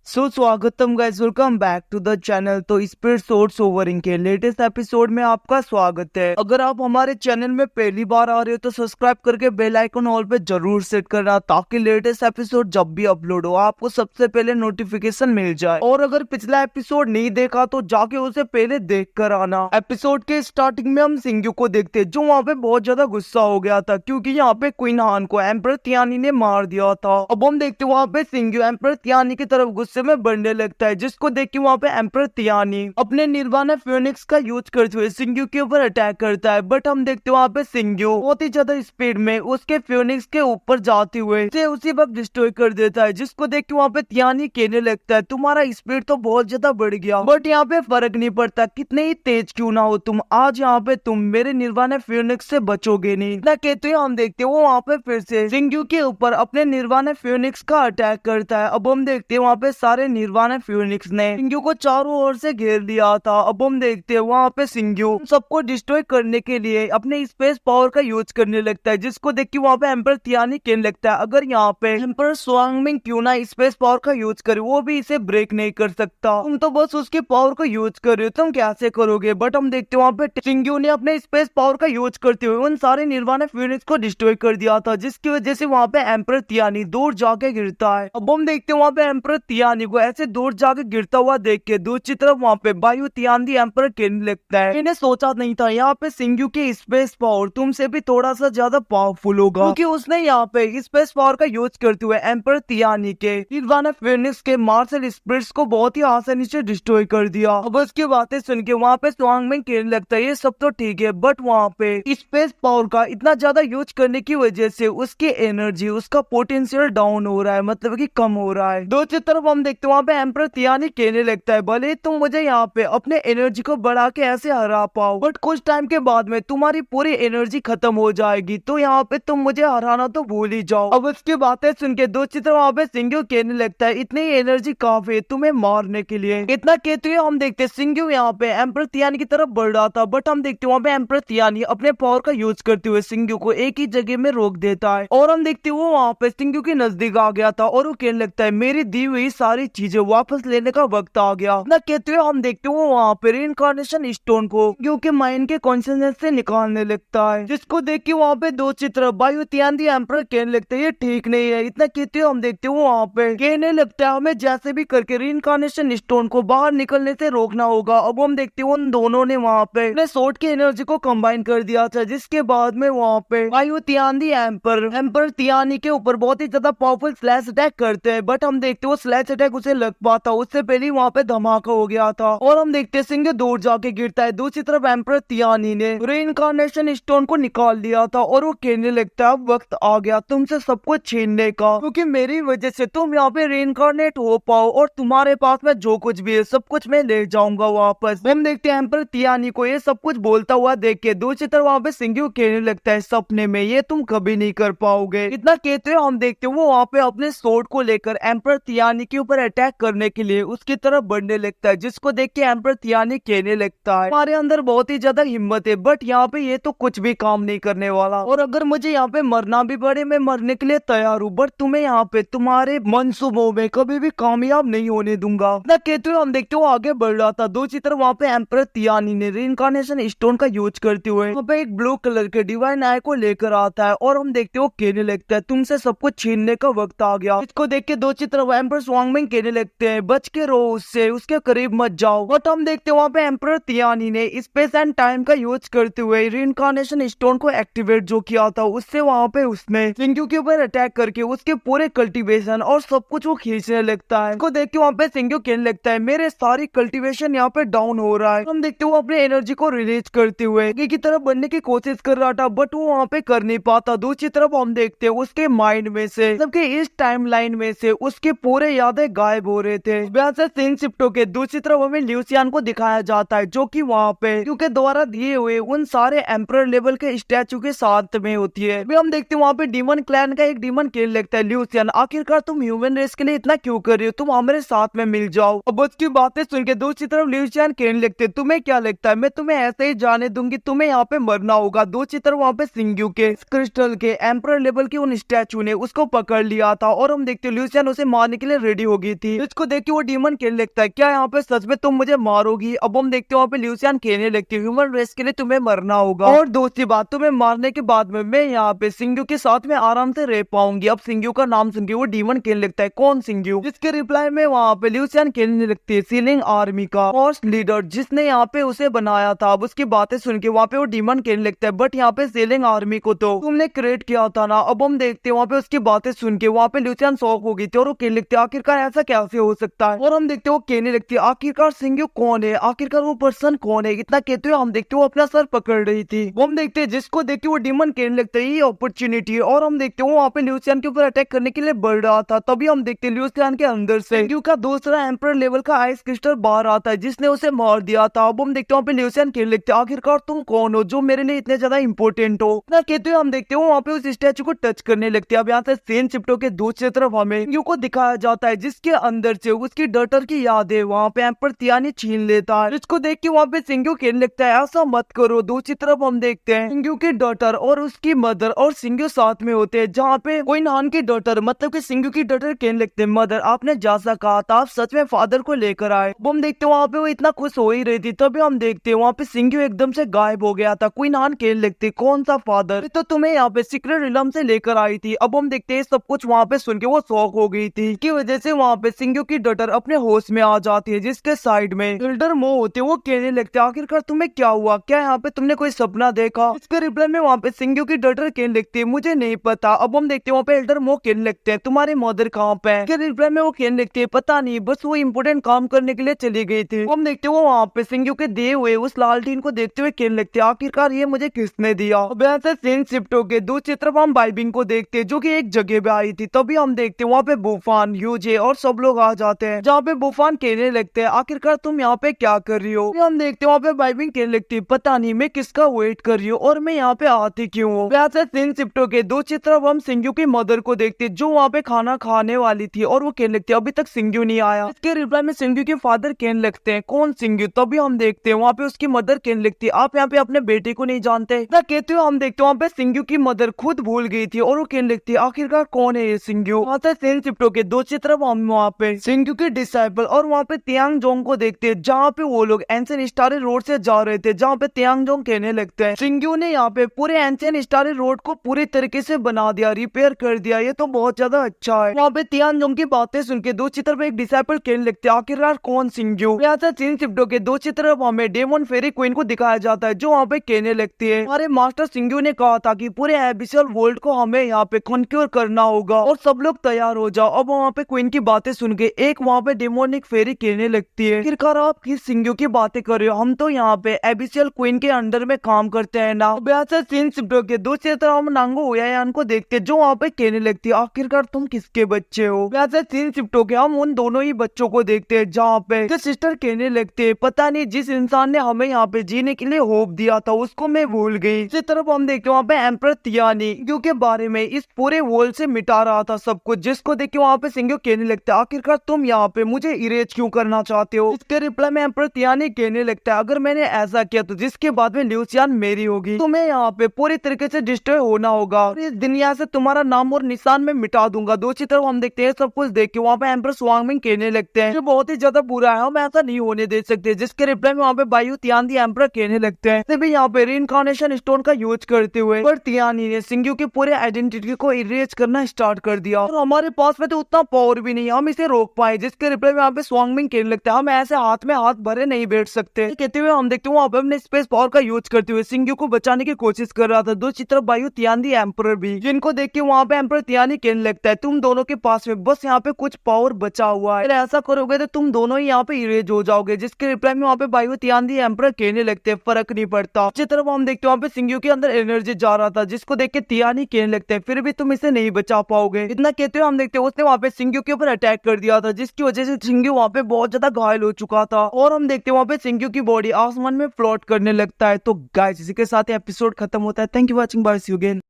स्वागतम guys, welcome back to the channel. तो speed source सोवरिंग के लेटेस्ट एपिसोड में आपका स्वागत है। अगर आप हमारे चैनल में पहली बार आ रहे हो तो सब्सक्राइब करके बेल आइकन ऑल पे जरूर सेट करना, ताकि लेटेस्ट एपिसोड जब भी अपलोड हो आपको सबसे पहले नोटिफिकेशन मिल जाए। और अगर पिछला एपिसोड नहीं देखा तो जाके उसे पहले देख कर आना। एपिसोड के स्टार्टिंग में हम सिंग्यू को देखते, जो वहाँ पे बहुत ज्यादा गुस्सा हो गया था क्योंकि यहाँ पे क्वीन हान को एम्परर तियानी ने मार दिया था। अब हम देखते वहाँ पे सिंग्यू एम्परर तियानी की तरफ गुस्से में बढ़ने लगता है, जिसको देख के वहाँ पे एम्परर तियानी अपने निर्वाणा फ्योनिक्स का यूज करते हुए सिंग्यू के ऊपर अटैक करता है। बट हम देखते वहाँ पे सिंग्यू बहुत ही ज्यादा स्पीड में उसके फ्योनिक्स के ऊपर जाते हुए उसे उसी वक्त डिस्ट्रॉय कर देता है, जिसको देख के वहाँ पे तियानी कहने लगता है तुम्हारा स्पीड तो बहुत ज्यादा बढ़ गया, बट यहाँ पे फर्क नहीं पड़ता कितने ही तेज क्यों ना हो तुम, आज यहाँ पे तुम मेरे निर्वाणा फ्योनिक्स से बचोगे नहीं। इतना कहते हुए हम देखते वो वहाँ पे फिर से सिंग्यू के ऊपर अपने निर्वाणा फ्योनिक्स का अटैक करता है। अब हम देखते हैं वहाँ पे सारे निर्वाणा फ्योनिक्स ने सिंग्यू को चारों ओर से घेर लिया था। अब हम देखते हैं वहाँ पे सिंग्यू सबको डिस्ट्रॉय करने के लिए अपने स्पेस पावर का यूज करने लगता है, जिसको देख के वहाँ पे एम्परर तियानी कहने लगता है अगर यहाँ पे एम्परर स्वांगमिंग क्यों ना स्पेस पावर का यूज करे, वो भी इसे ब्रेक नहीं कर सकता, तुम तो बस उसकी पावर को यूज कर रहे हो, तुम कैसे करोगे। बट हम देखते हैं वहाँ पे सिंग्यू ने अपने स्पेस पावर का यूज करते हुए उन सारे निर्वाणा फ्योनिक्स को डिस्ट्रॉय कर दिया था, जिसकी वजह से वहाँ पे एम्परर तियानी दूर जाके गिरता है। अब हम देखते हैं वहाँ पे एम्परर तियानी को ऐसे दूर जाके गिरता हुआ देख के दूसरी तरफ वहाँ पे बायू तियानी एम्परर कहने लगता है मैंने सोचा नहीं था यहाँ पे सिंग्यू की स्पेस पावर तुमसे भी थोड़ा सा ज्यादा पावरफुल होगा, क्योंकि उसने यहाँ पे स्पेस पावर का यूज करते हुए एम्परर तियानी के निर्वाणा फ्योनिक्स के मार्शल स्पिरिट्स को बहुत ही आसानी से डिस्ट्रॉय कर दिया। अब उसकी बातें सुन के वहाँ पे स्वांगमिंग कहने लगता है ये सब तो ठीक है, बट वहाँ पे स्पेस पावर का इतना ज्यादा यूज करने की वजह से उसकी एनर्जी उसका पोटेंशियल डाउन हो रहा है, मतलब कि कम हो रहा है। दूसरी तरफ हम देखते हैं वहाँ पे एम्परर तियानी कहने लगता है भले तुम मुझे यहाँ पे अपने एनर्जी को बढ़ा के ऐसे हरा पाओ, बट कुछ टाइम के बाद में तुम्हारी पूरी एनर्जी खत्म हो जाएगी, तो यहाँ पे तुम मुझे हराना तो भूल ही जाओ। अब उसकी बातें सुन के दूसरी तरफ वहाँ पे सिंग्यू कहने लगता है इतनी एनर्जी काफी है तुम्हें मारने के लिए। इतना कहते हुए हम देखते सिंग्यू यहाँ पे एम्परर तियानी की तरफ बढ़ रहा था, बट हम देखते वहाँ पे एम्परर तियानी अपने पावर का यूज करते हुए सिंग्यू को एक ही जगह में रोक देता है। और हम देखते वो वहाँ पे सिंग्यू के नजदीक आ गया था और वो कहने लगता है मेरी दी हुई सारी चीजें वापस लेने का वक्त आ गया। ना कहते हुए हम देखते वो वहाँ पे रीइंकार्नेशन स्टोन को क्योंकि माइंड के कॉन्शियसनेस से निकालने लगता है, जिसको देख के वहाँ पे दो चित्र बायू तियानी एम्परर कहने लगते ये ठीक नहीं है। इतना कहते हुए हम देखते वो वहाँ पे कहने लगता है हमें जैसे भी करके रीइंकार्नेशन स्टोन को बाहर निकलने से रोकना होगा। अब हम देखते उन दोनों ने वहाँ पे अपने सोर्ड की एनर्जी को कंबाइन कर दिया था, जिसके बाद में वहाँ पे बायू तियानी एम्परर तियानी के ऊपर बहुत ही ज्यादा पावरफुल स्लैश अटैक करते हैं। बट हम देखते वो स्लैश अटैक उसे लग पाता उससे पहले वहाँ पे धमाका हो गया था और हम देखते सिंह दूर जाके गिरता है। दूसरी तरफ एम्परर तियानी ने रीइंकार्नेशन स्टोन को निकाल लिया था और वो कहने लगता है अब वक्त आ गया तुमसे सब कुछ छीनने का, क्योंकि मेरी वजह से तुम यहाँ पे रीइंकार्नेट हो पाओ और तुम्हारे पास में जो कुछ भी है सब कुछ मैं ले जाऊंगा वापस। हम देखते हैं एम्परर तियानी को ये सब कुछ बोलता हुआ देख के दूसरी तरफ वहाँ पे सिंग्यू कहने लगता है सपने में ये तुम कभी नहीं कर पाओगे। इतना कहते हुए हम देखते हैं वो वहाँ पे अपने सोर्ड को लेकर एम्परर तियानी के ऊपर अटैक करने के लिए उसकी तरफ बढ़ने लगता है, जिसको देख के एम्परर तियानी कहने लगता है हमारे अंदर बहुत ही ज्यादा हिम्मत है, बट यहाँ पे ये तो कुछ भी काम नहीं करने वाला, और अगर मुझे यहाँ पे मरना भी पड़े मैं मरने के लिए तैयार हूँ, बट तुम्हें यहाँ पे तुम्हारे मनसूबों में कभी भी कामयाब नहीं होने दूंगा। इतना कहते हुए हम देखते हो आगे बढ़ रहा था। दूसरी तरफ वहाँ पे एम्परर तियानी ने रीइंकार्नेशन स्टोन का यूज करते हुए वहाँ पे एक ब्लू कलर के डिवाइन आई को लेकर आता है और हम देखते हो कहने लगता है तुमसे सब कुछ छीनने का वक्त आ गया। इसको देख के दूसरी तरफ एम्परर स्वांगमिंग कहने लगते हैं बच के रहो उससे, उसके करीब मत जाओ। बट हम देखते हैं वहाँ पे एम्परर तियानी ने स्पेस एंड टाइम का यूज करते हुए रीइंकार्नेशन स्टोन को एक्टिवेट जो किया था उससे वहाँ पे उसने सिंग्यू के ऊपर अटैक करके उसके पूरे कल्टीवेशन और सब कुछ वो खींचने लगता है। इसको देख के वहाँ पे सिंग्यू कहने लगता है मेरे सारी कल्टीवेशन यहाँ पे डाउन हो रहा है। हम देखते वो अपने एनर्जी को रिलीज करते हुए आगे की तरफ बढ़ने की कोशिश कर रहा था, बट वो वहाँ पे कर नहीं पाता। दूसरी तरफ हम देखते हैं उसके माइंड में से मतलब कि इस टाइम लाइन में से उसके पूरे यादें गायब हो रहे थे। वैसे सीन शिफ्ट होके दूसरी तरफ हमें ल्यूसियन को दिखाया जाता है, जो कि वहाँ पे क्योंकि द्वारा दिए हुए उन सारे एम्परर लेवल के स्टैचू के साथ में होती है। हम देखते हैं वहाँ पे डीमन क्लैन का एक डीमन कहने लगता है ल्यूसियन आखिरकार तुम ह्यूमन रेस के लिए इतना क्यों कर रही हो, तुम हमारे साथ में मिल जाओ। अब उसकी बातें सुन के दूसरी तरफ ल्यूसियन कहने लगते तुम्हें क्या लगता है मैं तुम्हें ऐसे ही जाने दूंगी, तुम्हें यहाँ पे मरना होगा। दूसरी तरफ वहाँ पे सिंग्यू के क्रिस्टल के एम्परर लेवल के उन स्टैचू ने उसको पकड़ लिया था और हम देखते ल्यूसियन उसे मारने के लिए रेडी हो हो गई थी, इसको देख के वो डीमन कहने लगता है क्या यहाँ पे सच में तुम मुझे मारोगी। अब हम देखते हैं वहाँ पे ल्यूसियन कहने लगती है ह्यूमन रेस के लिए तुम्हें मरना होगा, और दूसरी बात तुम्हें मारने के बाद में मैं यहाँ पे सिंगू के साथ में आराम से रह पाऊंगी। अब सिंगू का नाम सुन के वो डीमन कहने लगता है कौन सिंगू, जिसके रिप्लाई में वहाँ पे ल्यूसियन कहने लगती है सीलिंग आर्मी का फर्स्ट लीडर जिसने यहाँ पे उसे बनाया था। अब उसकी बातें सुन के वहाँ पे वो डीमन कहने लगता है बट यहाँ पे सीलिंग आर्मी को तो तुमने क्रिएट किया था ना। अब हम देखते हैं वहाँ पे उसकी बातें सुन के वहाँ पे ल्यूसियन शॉक हो गई थी और वो कहने लगती है आखिरकार ऐसा कैसे हो सकता है। और हम देखते हैं वो कहने लगती है आखिरकार सिंगू कौन है, आखिरकार वो पर्सन कौन है। इतना कहते हुए हम देखते हैं वो अपना सर पकड़ रही थी। वो हम देखते हैं जिसको देख के वो डीमन कहने लगता है ये अपॉर्चुनिटी है, और हम देखते हैं वो वहाँ पे ल्यूसियन के ऊपर अटैक करने के लिए बढ़ रहा था। तभी हम देखते हैं ल्यूसियन के अंदर से सिंगू का दूसरा एम्पर लेवल का आइस क्रिस्टल बाहर आता है जिसने उसे मार दिया था। अब हम देखते हैं वहाँ पे ल्यूसियन कहने लगते हैं आखिरकार तुम कौन हो जो मेरे लिए इतने ज्यादा इंपॉर्टेंट हो। ना कहते हुए हम देखते हैं वहाँ पे उस स्टैचू को टच करने लगते हैं। अब यहाँ से सीन शिफ्ट होकर दूसरी तरफ हमें सिंगू को दिखाया जाता है जिसके अंदर से उसकी डॉटर की याद है वहाँ पे एम्पर तियानी छीन लेता है, जिसको देख के वहाँ पे सिंगू कहने लगता है ऐसा मत करो। दूसरी तरफ हम देखते हैं सिंगू की डॉटर और उसकी मदर और सिंगू साथ में होते हैं, जहाँ पे क्वीन हान की डॉटर मतलब कि सिंगू की डॉटर कहने लगते हैं मदर आपने जैसा कहा था आप सच में फादर को लेकर आए। वो हम देखते हैं वहाँ पे वो इतना खुश हो ही रही थी, तभी हम देखते हैं वहाँ पे सिंगू एकदम से गायब हो गया था। क्वीन हान कहने लगती कौन सा फादर, तो तुम्हें यहाँ पे सीक्रेट रिलम से लेकर आई थी। अब हम देखते हैं सब कुछ वहाँ पे सुन के वो शॉक हो गई थी की वजह से वहाँ पे सिंगू की डॉटर अपने होश में आ जाती है, जिसके साइड में एल्डर मो होते वो कहने लगते आखिरकार तुम्हें क्या हुआ, क्या यहाँ पे तुमने कोई सपना देखा। इसके रिप्लाई में वहाँ पे सिंगू की डॉटर कहने लगती है मुझे नहीं पता। अब हम देखते हैं वहाँ पे एल्डर मो कहने लगते हैं तुम्हारे मदर कहाँ पे है। इसके रिप्लाई में वो कहने लगते हैं पता नहीं बस वो इम्पोर्टेंट काम करने के लिए चली गई थी। हम देखते हैं वो वहाँ पे सिंगू के दिए हुए उस लालटीन को देखते हुए कहने लगते हैं आखिरकार ये मुझे किसने दिया। अब यहाँ से सीन शिफ्ट होके दूसरी तरफ हम बाइबिंग को देखते हैं जो कि एक जगह पे आई थी। तभी हम देखते हैं वहाँ पे बुफान यूजे और सब लोग आ जाते हैं, जहाँ पे बुफान कहने लगते हैं आखिरकार तुम यहाँ पे क्या कर रही हो। हम देखते हैं वहाँ पे बाइबिंग कहने लगती है पता नहीं मैं किसका वेट कर रही हूँ और मैं यहाँ पे आती क्यों हूँ। यहाँ से सीन शिफ्ट होके दूसरी तरफ हम सिंगू की मदर को देखते हैं जो वहाँ पे खाना खाने वाली थी, और वो कहने लगती है अभी तक सिंगू नहीं आया। इसके रिप्लाई में सिंगू के फादर कहने लगते हैं कौन सिंगू। तभी हम देखते हैं वहाँ पे उसकी मदर कहने लगती है आप यहाँ पे अपने बेटे को नहीं जानते। कहते हुए हम देखते हैं वहाँ पे सिंगू की मदर खुद भूल गई थी, और वो कहने लगती है आखिरकार कौन है ये सिंगू। वहाँ से सीन शिफ्ट होके दूसरी तरफ हम वहाँ पे सिंगू के डिसाइपल और वहाँ पे तियांग जोंग को देखते हैं, जहाँ पे वो लोग एंशियंट स्टारी रोड से जा रहे थे, जहाँ पे तियांग जोंग कहने लगते हैं सिंगू ने यहाँ पे पूरे एंशियंट स्टारी रोड को पूरी तरीके से बना दिया, रिपेयर कर दिया, ये तो बहुत ज्यादा अच्छा है। वहाँ पे तियांग जोंग की बातें सुन के दूसरी तरफ एक डिसाइपल कहने लगते हैं आखिरकार कौन सिंगू। यहाँ से सीन शिफ्ट होके दूसरी तरफ हमें डेमन फेरी क्वीन को दिखाया जाता है जो वहाँ पे कहने लगती है हमारे मास्टर सिंगू ने कहा था कि पूरे एबिसियल वर्ल्ड को हमें यहाँ पे कॉन्क्योर करना होगा और सब लोग तैयार हो जाओ। अब वहाँ पे क्वीन की बातें सुन के एक वहाँ पे डेमोनिक फेरी कहने लगती है आखिरकार आप किस सिंगू की बातें कर रहे हो, हम तो यहाँ पे एबिसियल क्वीन के अंडर में काम करते हैं ना। अब यहाँ से सीन शिफ्ट होके दूसरी तरफ हम नांगो ओयायान को देखते जो वहाँ पे कहने लगती है आखिरकार तुम किसके बच्चे हो। यहाँ से सीन शिफ्ट होके हम उन दोनों ही बच्चों को देखते हैं जहाँ पे सिस्टर कहने लगते हैं पता नहीं जिस इंसान ने हमें यहाँ पे जीने के लिए होप दिया था उसको मैं भूल गई। इसी तरफ हम देखते वहाँ पे एम्पर तियानी सिंगू के बारे में इस पूरे वर्ल्ड से मिटा रहा था सब कुछ, जिसको देख के वहाँ पे सिंगू कहने लगता है आखिरकार तुम यहाँ पे मुझे इरेज क्यों करना चाहते हो। इसके रिप्लाई में एम्पर तियानी कहने लगता है अगर मैंने ऐसा किया तो जिसके बाद में ल्यूसियन मेरी होगी तुम्हें यहाँ पे पूरी तरीके से डिस्ट्रॉय होना होगा और इस दुनिया से तुम्हारा नाम और निशान में मिटा दूंगा। दूसरी तरफ हम देखते हैं सब कुछ देख के वहाँ पे एम्पर स्वांगमिंग कहने लगते हैं जो बहुत ही ज्यादा बुरा है, हम ऐसा नहीं होने दे सकते। जिसके रिप्लाई में वहाँ पे बायू तियानी एम्पर कहने लगते हैं भी यहाँ पे रीइंकार्नेशन स्टोन का यूज करते हुए पर तियानी ने सिंगू की पूरे आइडेंटिटी को इरेज करना स्टार्ट कर दिया और हमारे पास में तो उतना पावर भी नहीं हम इसे रोक पाए। जिसके रिप्लाई में यहाँ पे स्वांगमिंग कहने लगता है हम ऐसे हाथ में हाथ भरे नहीं बैठ सकते। कहते हुए हम देखते हैं वहाँ पे अपने स्पेस पावर का यूज करते हुए सिंगू को बचाने की कोशिश कर रहा था। दूसरी तरफ बायू तियानी एम्पर भी, जिनको देख के वहाँ पे एम्पर तियानी कहने लगता है तुम दोनों के पास में बस यहाँ पे कुछ पावर बचा हुआ है, ऐसा करोगे तो तुम दोनों ही यहाँ पे इरेज हो जाओगे। जिसके रिप्लाई में वहाँ पे बायू तियानी एम्पर कहने लगते हैं फर्क नहीं पड़ता। दूसरी तरफ हम देखते हैं वहाँ पे सिंगू के अंदर एनर्जी जा रहा था, जिसको देख के तियानी कहने लगते हैं फिर भी तुम इसे नहीं बचा पाओगे। इतना कहते हुए हम देखते हैं उसने वहाँ पे सिंगू के ऊपर अटैक कर दिया था, जिसकी वजह से सिंगू वहाँ पे बहुत ज्यादा घायल हो चुका था और हम देखते हैं वहाँ पे सिंगू की बॉडी आसमान में फ्लोट करने लगता है। तो गाइस इसी के साथ एपिसोड खत्म होता है। Thank you watching, bye see you again.